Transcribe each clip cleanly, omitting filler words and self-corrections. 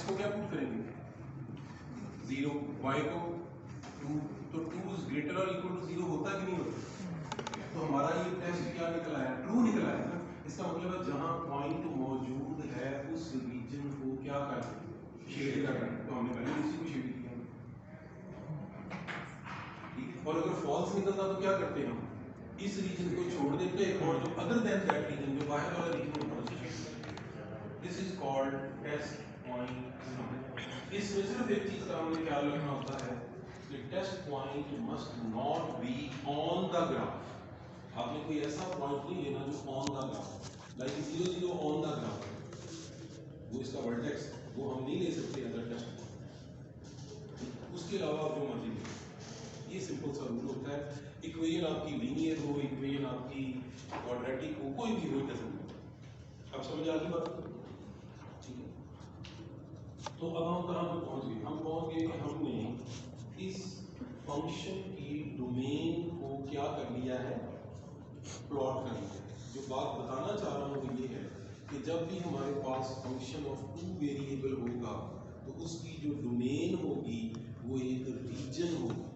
x को क्या put करेंगे 0, y को 2, तो 2 इज ग्रेटर और इक्वल टू 0 होता कि नहीं होता? तो हमारा ये टेस्ट क्या निकला है, ट्रू निकला है ना। इसका मतलब है जहां पॉइंट मौजूद है उस रीजन को क्या करना है, शेड करना है। तो हमने पहले उसी को शेड किया, ठीक है। और अगर फॉल्स निकलता तो क्या करते हैं हम, इस रीजन को छोड़ देते हैं और जो अदर देन दैट रीजन, जो बाहर वाला रीजन है उसे शेड करते। This is called test point. इसमें सिर्फ एक चीज का हमें ख्याल रखना होता है कि test point must not be on the graph. आपने कोई ऐसा पॉइंट नहीं लेना जो on the graph, like 0 0 on the graph, वो इसका वर्टेक्स, वो हम नहीं ले सकते एज अ टेस्ट पॉइंट। उसके अलावा आप जो मर्जी ले, ये सिंपल सा रूल होता है। इक्वेशन आपकी लीनियर हो, इक्वेशन आपकी क्वाड्रेटिक हो, कोई भी हो, डजंट। अब समझ आ गई बात, ठीक है। तो अब हम कहाँ पे पहुंच गए, हम पहुंच गए कि हमने इस फंक्शन की डोमेन को क्या कर लिया है, प्लॉट कर लिया है। जो बात बताना चाह रहा हूँ वो ये है कि जब भी हमारे पास फंक्शन ऑफ 2 वेरिएबल होगा तो उसकी जो डोमेन होगी वो एक रीजन होगी,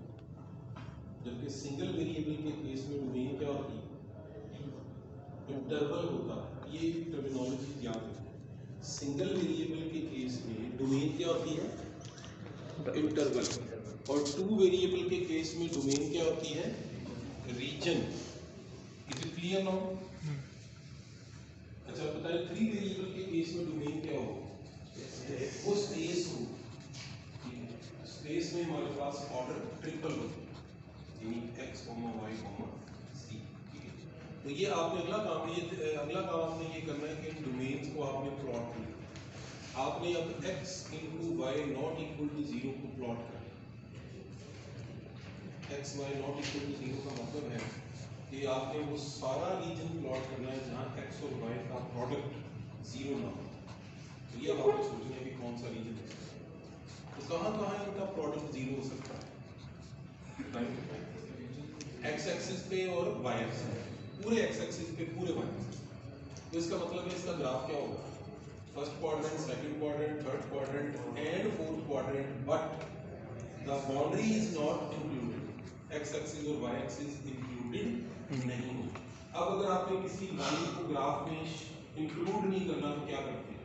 जबकि सिंगल वेरिएबल के केस में डोमेन क्या होती है, इंटरवल होता है। ये टर्मिनोलॉजी याद रखें। सिंगल वेरिएबल के केस में डोमेन क्या होती है, इंटरवल, और 2 वेरिएबल के केस में डोमेन क्या होती है, region. Is it clear now? अच्छा बताइए, 3 वेरिएबल के केस में डोमेन क्या हो, वो स्पेस हो। स्पेस में हमारे पास ऑर्डर ट्रिपल होती है, यानी x, y, c, ठीक है। तो ये आपने अगला काम आपने ये करना है कि इन डोमेन्स को आपने प्लॉट करना। आपने अब x into y not equal to 0 को प्लॉट करना। x y not equal to 0 का मतलब है कि आपने वो सारा रीजन प्लॉट करना है जहाँ x और y का प्रोडक्ट 0 ना हो। तो ये अब आपको सोचना है कि कौन सा रीजन है, तो कहाँ इनका प्रोडक्ट 0 हो सकता है, एक्स एक्सिस पे और वाई एक्सिस, पूरे एक्स एक्सिस पे, पूरे वाई एक्सिस। तो इसका मतलब है इसका ग्राफ क्या होगा, first quadrant, second quadrant, third quadrant and fourth quadrant, but the boundary is not included, x axis और वाई एक्सिस इंक्लूडेड नहीं हो। अब अगर आपने किसी लाइन को ग्राफ में इंक्लूड नहीं करना तो क्या करते हैं,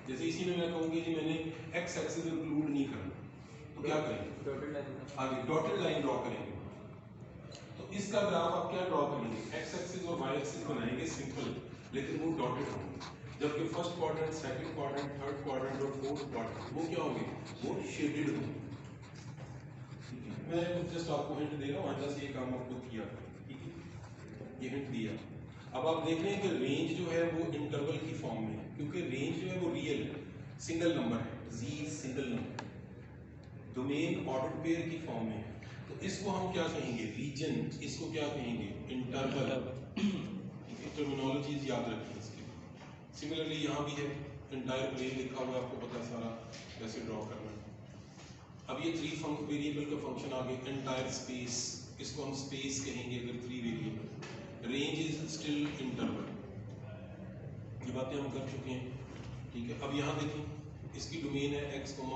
जैसे इसी में मैं कहूँगी जी मैंने एक्स एक्सिस इंक्लूड नहीं करना, तो क्या करेंगे, आगे डॉटेड लाइन ड्रॉ करेंगे। तो इसका ग्राफ आप क्या ड्रॉ करेंगे, एक्स एक्सिस और वाई एक्सिस बनाएंगे सिंपल, लेकिन वो डॉटेड होंगे, जबकि first quadrant, second quadrant, third quadrant और फोर्थ क्वाड्रेंट वो क्या होंगे, वो शेडेड होंगे। मैं जस्ट आपको हिंट दे रहा हूँ, जस्ट ये काम आपको किया, ठीक है, ये हिंट दिया। अब आप देख रहे हैं कि रेंज जो है वो इंटरवल की फॉर्म में है, क्योंकि रेंज जो है वो रियल सिंगल नंबर है, z single number, domain ordered pair की फॉर्म में है। तो इसको हम क्या कहेंगे, रीजन, इसको क्या कहेंगे, इंटरवल। टर्मिनोलॉजीज याद रखिए इसके। सिमिलरली यहाँ भी है, इंटायर प्लेन लिखा हुआ है, आपको पता है सारा कैसे ड्रॉ करना है। अब ये 3 वेरिएबल का फंक्शन आ गया, एंटायर स्पेस, इसको हम स्पेस कहेंगे अगर 3 variable, range is still interval. ये बातें हम कर चुके हैं, ठीक है। अब यहाँ देखें, इसकी डोमेन है x, y,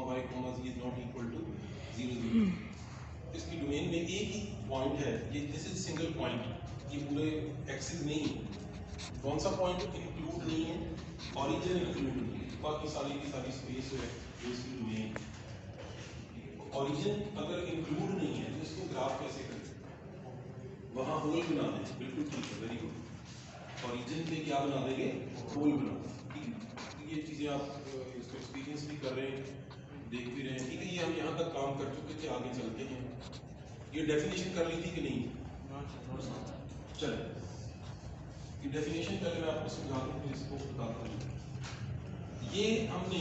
z is not equal to 0 0। इसकी डोमेन में एक ही पॉइंट है, ये दिस इज सिंगल पॉइंट, ये पूरे एक्सिस नहीं है। कौन सा पॉइंट इंक्लूड नहीं है, ओरिजिन इंक्लूड नहीं है, बाकी सारी की सारी स्पेस जो है वो इसकी डोमेन है। ओरिजिन अगर इंक्लूड नहीं है तो इसको ग्राफ कैसे करें, वहाँ होल बना दें, बिल्कुल ठीक है, वेरी गुड। ओरिजिन पे क्या बना देंगे, होल बना दें, ठीक है। ये चीज़ें आप इसको एक्सपीरियंस भी कर रहे हैं, देख भी रहे हैं, ठीक है। ये हम यहाँ तक काम कर चुके थे, आगे चलते हैं। ये डेफिनेशन कर ली थी कि नहीं, चलो ये डेफिनेशन पहले मैं आपको समझा दूँ फिर इसको बताता हूँ। ये हमने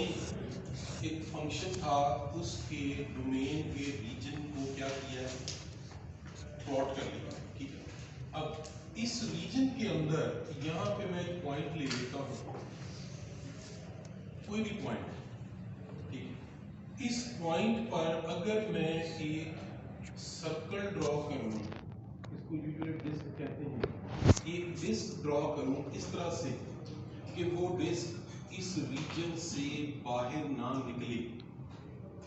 एक फंक्शन था, उसके डोमेन के रीजन को क्या किया है, प्लॉट कर लिया, ठीक है। अब इस रीजन के अंदर यहाँ पे मैं एक पॉइंट ले लेता हूँ, कोई भी पॉइंट, ठीक है। इस पॉइंट पर अगर मैं एक सर्कल ड्रॉ करूँ, इसको यूजुअली डिस्क कहते हैं, एक डिस्क ड्रॉ करूँ इस तरह से कि वो डिस्क इस रीजन से बाहर ना निकले,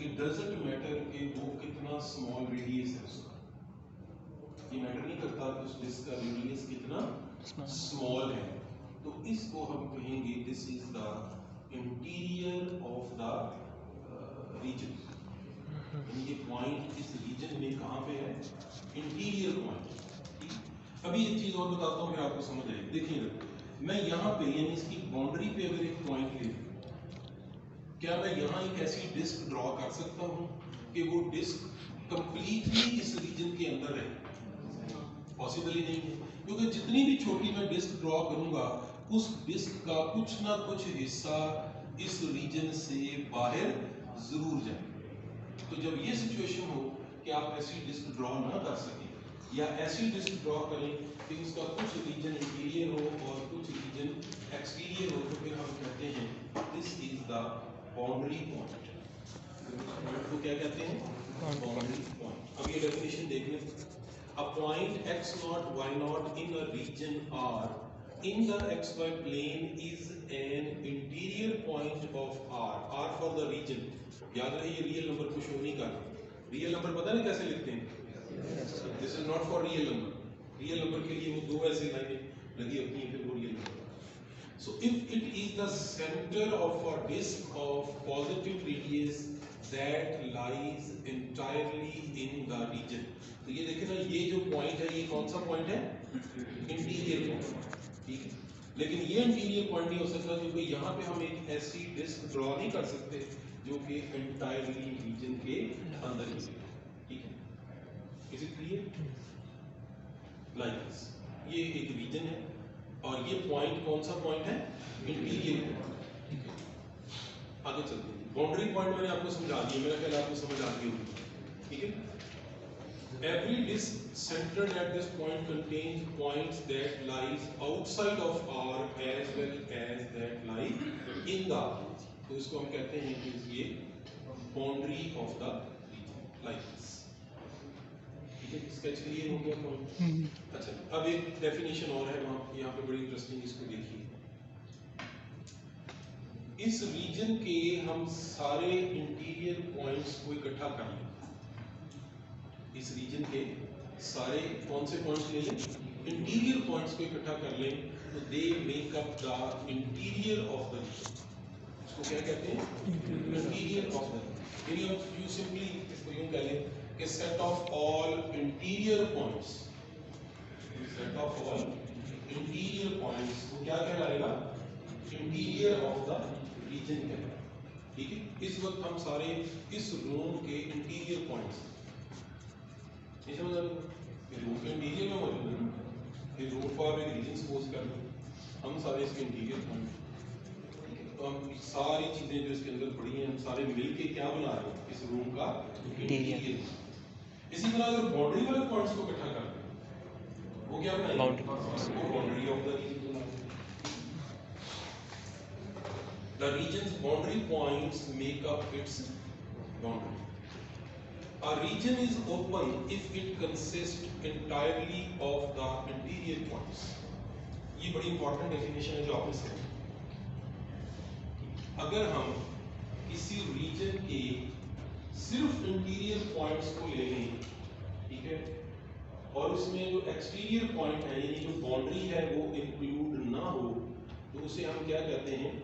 इट डजंट मैटर कि वो कितना स्मॉल रेडियस है उसका, ये मैटर नहीं करता कि उस डिस्क का रेडियस कितना स्मॉल है। तो इसको हम कहेंगे this is the interior of the region, यानी ये पॉइंट इस रीजन में कहाँ पे है, इंटीरियर पॉइंट। अभी एक चीज और बताता हूँ फिर आपको समझ आएगी। देखिए मैं यहाँ पे यानी इसकी बाउंड्री पे अगर एक पॉइंट ले, क्या मैं यहाँ एक ऐसी डिस्क ड्रॉ कर सकता हूँ कि वो डिस्क कंप्लीटली इस रीजन के अंदर है? पॉसिबल ही नहीं है, क्योंकि जितनी भी छोटी मैं डिस्क ड्रॉ करूंगा उस डिस्क का कुछ ना कुछ हिस्सा इस रीजन से बाहर जरूर जाए। तो जब ये सिचुएशन हो कि आप ऐसी डिस्क ड्रॉ ना कर सकें या ऐसी डिस्क ड्रॉ करें कि उसका कुछ रीजन इंटीरियर हो और कुछ रीजन एक्सटीरियर हो, तो फिर हम कहते हैं this is the boundary point. तो क्या कहते हैं, बाउंड्री पॉइंट। अब ये डेफिनेशन देख लें। A point x naught y naught in a region R in the xy plane is an interior point of R. R for the region. याद रहे ये रियल नंबर को शो नहीं कर रहा। रियल नंबर पता नहीं कैसे लिखते हैं, this is not for real number. Real number के लिए वो दो ऐसे लाइनें लगी होती हैं, फिर वो real number. So if it is the center of a disk of positive radius that lies entirely in the region, तो ये देखिए ना, ये जो पॉइंट है ये कौन सा पॉइंट है, इंटीरियर पॉइंट, ठीक है। लेकिन ये इंटीरियर पॉइंट नहीं हो सकता क्योंकि यहाँ पे हम एक ऐसी डिस्क ड्रॉ नहीं कर सकते जो कि एंटायरली रीजन के अंदर ही, ठीक है। Is it clear? Like this, ये एक रीजन है और ये पॉइंट कौन सा पॉइंट है, इंटीरियर पॉइंट। आगे चलते हैं। बाउंड्री पॉइंट मैंने आपको समझा दिया, मेरा ख्याल आपको समझ आ गई होगी, ठीक है। Every disk centered at this point contains points that lies outside of R as well as that lie in the R. तो इसको हम कहते हैं कि ये boundary of the region, like this, ठीक है। स्केच क्लियर हो गया पॉइंट? अच्छा, अब एक डेफिनेशन और है वहाँ, यहाँ पे बड़ी इंटरेस्टिंग, इसको देखिए। इस रीजन के हम सारे इंटीरियर पॉइंट्स को इकट्ठा कर लें, इस रीजन के सारे कौन से पॉइंट्स ले लें, इंटीरियर पॉइंट्स को इकट्ठा कर लें, तो they make up the interior of the region. इसको क्या कहते हैं, interior of the region. You simply इसको यूं कह लें कि set of all interior points, set of all interior points को क्या कहलाएगा, इंटीरियर ऑफ द रीजन कहलाएगा, ठीक है। इस वक्त हम सारे इस रूम के इंटीरियर पॉइंट्स, रूम के इंटीरियर में मौजूद है ना, फिर रूम को आप एक रीजन सपोज कर लो, हम सारे इसके इंटीरियर पॉइंट, तो हम सारी चीजें जो इसके अंदर पड़ी हैं हम सारे मिलके क्या बना रहे हैं, इस रूम का इंटीरियर। इसी तरह अगर बाउंड्री वाले पॉइंट्स को इकट्ठा करते हैं वो क्या बनाएंगे, वो बाउंड्री ऑफ द रीजन बनाएंगे। The region's boundary points make up its boundary. A region is open if it consists entirely of the interior points. ये बड़ी इंपॉर्टेंट डेफिनेशन है जो आपने सुनी। अगर हम किसी रीजन के सिर्फ इंटीरियर पॉइंट्स को ले लें, ठीक है, और उसमें जो एक्सटीरियर पॉइंट है यानी जो बाउंड्री है वो इंक्लूड ना हो, तो उसे हम क्या कहते हैं,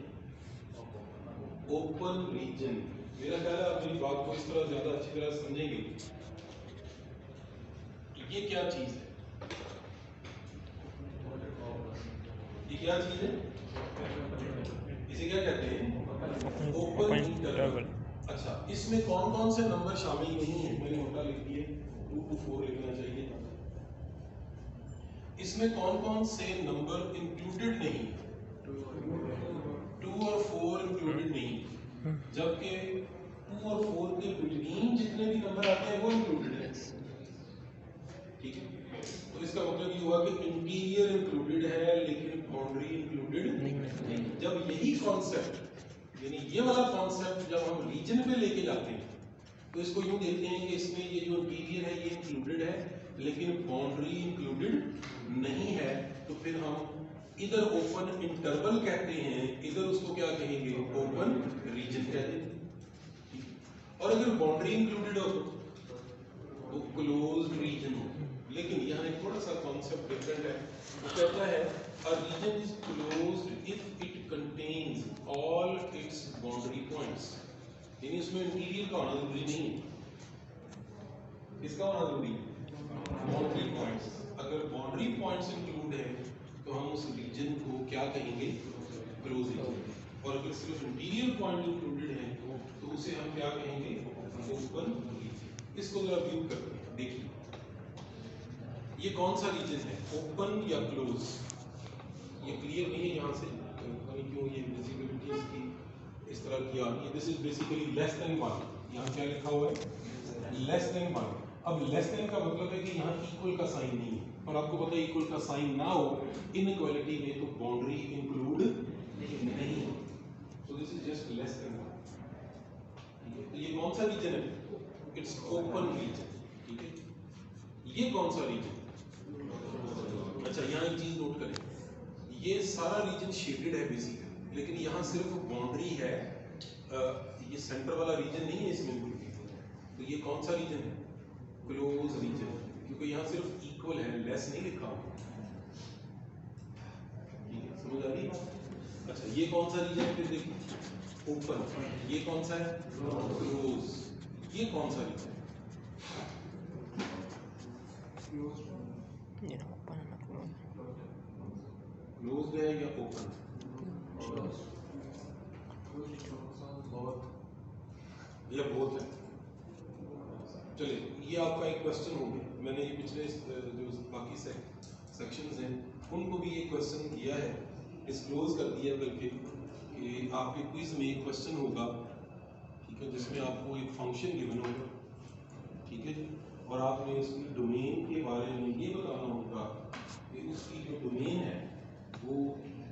ओपन रीजन। मेरा ख्याल है आप मेरी बात को इस तरह ज्यादा अच्छी तरह समझेंगे। ये क्या चीज है, ये क्या चीज है, इसे क्या कहते हैं, ओपन इंटरवल। अच्छा, इसमें कौन कौन से नंबर शामिल नहीं है, मैंने मोटा लिख दिए, 2 to 4 लिखना चाहिए। इसमें कौन कौन से नंबर इंक्लूडेड नहीं, 2 और 4 इंक्लूडेड नहीं, जबकि 2 और 4 के बिटवीन जितने भी नंबर आते हैं वो इंक्लूडेड है, ठीक है। तो इसका मतलब ये हुआ कि इंटीरियर इंक्लूडेड है लेकिन बाउंड्री इंक्लूडेड नहीं। जब यही कॉन्सेप्ट यानी ये वाला कॉन्सेप्ट जब हम रीजन पे लेके जाते हैं तो इसको यूं देखते हैं कि इसमें ये जो इंटीरियर है ये इंक्लूडेड है लेकिन बाउंड्री इंक्लूडेड नहीं है, तो फिर हम इधर ओपन इंटरवल कहते हैं, इधर उसको क्या कहेंगे, ओपन रीजन कह देंगे। और अगर बाउंड्री इंक्लूडेड हो तो क्लोज्ड रीजन हो। लेकिन यहाँ एक थोड़ा सा कॉन्सेप्ट डिफरेंट है, वो कहता है a region is closed if it contains all its boundary points. यानी इसमें इंटीरियर का होना जरूरी नहीं है, इसका होना जरूरी है बाउंड्री पॉइंट्स। अगर बाउंड्री पॉइंट्स इंक्लूड है तो हम उस रीजन को क्या कहेंगे, क्लोज रीजन। और अगर सिर्फ इंटीरियर पॉइंट इंक्लूडेड है तो उसे हम क्या कहेंगे, ओपन रीजन। इसको जरा व्यू करते हैं, देखिए ये कौन सा रीजन है, ओपन या क्लोज। ये क्लियर नहीं है यहाँ से, तो क्यों ये विजिबिलिटी इसकी इस तरह की आ रही है। This is basically less than 1। यहाँ क्या लिखा हुआ है, लेस देन 1। अब लेस देन का मतलब है कि यहाँ इक्वल का साइन नहीं है, और आपको पता है इक्वल का साइन ना हो इनइक्वालिटी में तो बाउंड्री इंक्लूड नहीं है। So this is just less than 1। तो ये कौन सा रीजन है, इट्स ओपन रीजन। ठीक है, ये कौन सा रीजन, अच्छा यहाँ एक चीज नोट करें, ये सारा रीजन शेडेड है बेसिकली, लेकिन यहाँ सिर्फ बाउंड्री है, ये सेंटर वाला रीजन नहीं है इसमें। तो ये कौन सा रीजन है, क्लोज रीजन, क्योंकि यहाँ सिर्फ इक्वल है, लेस नहीं लिखा हुआ। ठीक है, समझ आ रही है। अच्छा ये कौन सा रीजन है, फिर देखिए ओपन, ये कौन सा है, क्लोज, ये कौन सा रीजन है, क्लोज्ड है या ओपन, या बोथ है। चलिए ये आपका एक क्वेश्चन हो गया। मैंने ये पिछले जो बाकी सेक्शंस हैं उनको भी एक क्वेश्चन किया है, डिस्क्लोज कर दिया, बल्कि कि आपके क्विज में एक क्वेश्चन होगा, ठीक है, जिसमें आपको एक फंक्शन गिवन होगा, ठीक है, और आपने उसकी डोमेन के बारे में ये बताना होगा कि उसकी जो डोमेन है वो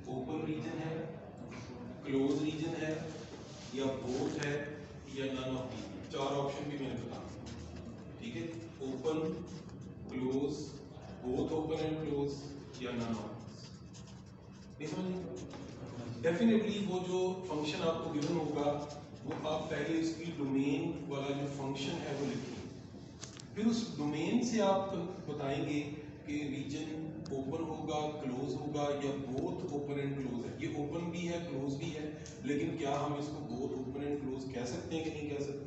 ओपन रीजन है, क्लोज रीजन है, या बोथ है, या नन ऑफ दीज। 4 ऑप्शन भी मैंने बताया, ठीक है, open, close, both open and close, या नन ऑफ दीज। डेफिनेटली वो जो फंक्शन आपको गिवन होगा वो आप पहले उसकी डोमेन वाला जो फंक्शन है वो लिखेंगे, फिर उस डोमेन से आप बताएंगे कि रीजन ओपन होगा, क्लोज होगा, या बोथ ओपन एंड क्लोज है। ये ओपन भी है, क्लोज भी है, लेकिन क्या हम इसको बोथ ओपन एंड क्लोज कह सकते हैं कि नहीं कह सकते,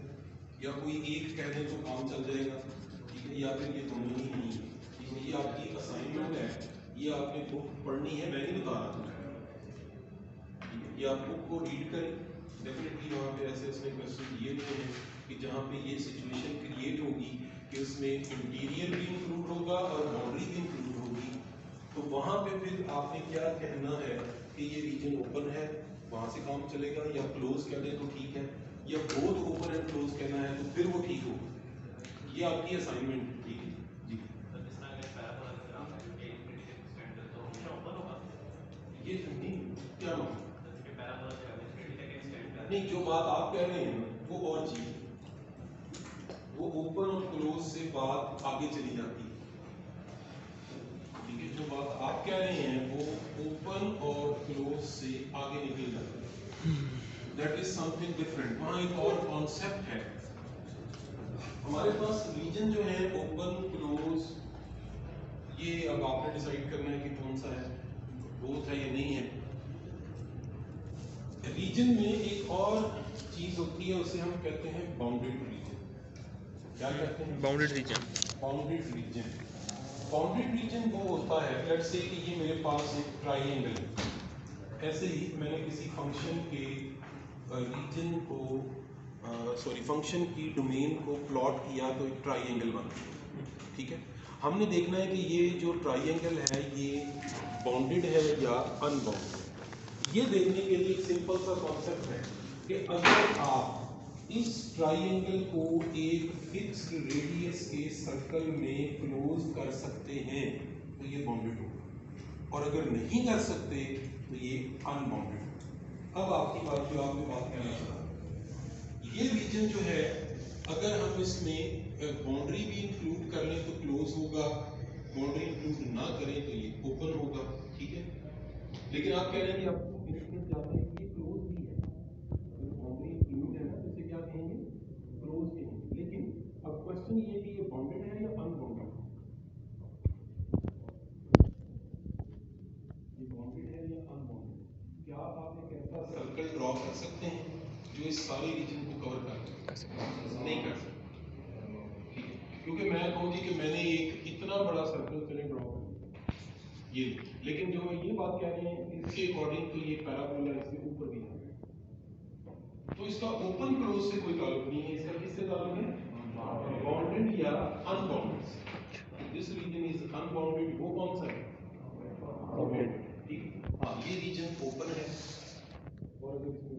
या कोई एक कह दें तो काम चल जाएगा, ठीक है, या फिर ये दोनों ही नहीं है। ठीक है, ये आपकी असाइनमेंट है, ये आपने बुक पढ़नी है, मैं नहीं बता रहा था, ठीक है, ये आप बुक को रीड करें। डेफिनेटली वहाँ पे ऐसे ऐसे क्वेश्चन दिए हुए हैं कि जहाँ पे ये सिचुएशन क्रिएट होगी कि उसमें इंटीरियर भी इंक्लूड होगा और बाउंड्री भी इंक्लूड होगी, तो वहाँ पे फिर आपने क्या कहना है कि ये रीजन ओपन है, वहाँ से काम चलेगा, या क्लोज कह दें तो ठीक है, या बोथ ओपन एंड क्लोज कहना है तो फिर वो ठीक होगा। ये आपकी असाइनमेंट, ठीक है जी। ये नहीं क्या मतलब, नहीं जो बात आप कह रहे हैं वो और चीज, वो ओपन और क्लोज से बात आगे चली जाती है, ठीक है, जो बात आप कह रहे हैं वो ओपन और क्लोज से आगे निकल जाती है, दैट इज समथिंग डिफरेंट। वहाँ एक और कॉन्सेप्ट है, हमारे पास रीजन जो है ओपन क्लोज, ये अब आपने डिसाइड करना है कि कौन सा है, बोथ है या नहीं है। रीजन में एक और चीज होती है, उसे हम कहते हैं बाउंडेड रीजन। क्या कहते हैं, bounded reason. Bounded reason, bounded reason वो होता है, लेट्स से कि ये मेरे पास एक ट्राइंगल है, ऐसे ही मैंने किसी फंक्शन के रीजन को फंक्शन की डोमेन को प्लॉट किया तो एक ट्राइंगल बन गया, ठीक है। हमने देखना है कि ये जो ट्राइंगल है ये बाउंडेड है या अनबाउंडेड। ये देखने के लिए एक सिंपल सा कॉन्सेप्ट है कि अगर आप इस ट्राइंगल को एक फिक्स्ड रेडियस के सर्कल में क्लोज कर सकते हैं तो ये बाउंडेड होगा, और अगर नहीं कर सकते तो ये अनबाउंडेड होगा। अब आपकी बात जो आपने बात करना चाहा, ये रीजन जो है अगर हम इसमें बाउंड्री भी इंक्लूड कर लें तो क्लोज होगा, बाउंड्री इंक्लूड ना करें तो ये ओपन होगा, ठीक है। लेकिन आप कह रहे हैं कि आपको इनफिनिट जाते हैं कि ये क्लोज भी है, बाउंड्री इंक्लूड है ना, तो इसे क्या कहेंगे, क्लोज कहेंगे। लेकिन अब क्वेश्चन ये कि ये बाउंडेड है या अनबाउंडेड, ये बाउंडेड है या अनबाउंडेड। क्या आप एक ऐसा सर्कल ड्रॉ कर सकते हैं जो इस सारे रीजन को कवर कर नहीं कर सकते, क्योंकि मैं कहूँ जी कि मैंने एक इतना बड़ा सर्कल चले ड्रॉ कर ये, लेकिन जो ये बात कह रहे हैं इसके अकॉर्डिंग तो ये पैराबोला इसके ऊपर भी है, तो इसका ओपन क्लोज से कोई ताल्लुक नहीं है, इसका किससे ताल्लुक है, बाउंडेड या unbounded. This region is unbounded, वो कौन सा है, बाउंडेड। ठीक, हाँ ये रीजन ओपन है और अगर इसमें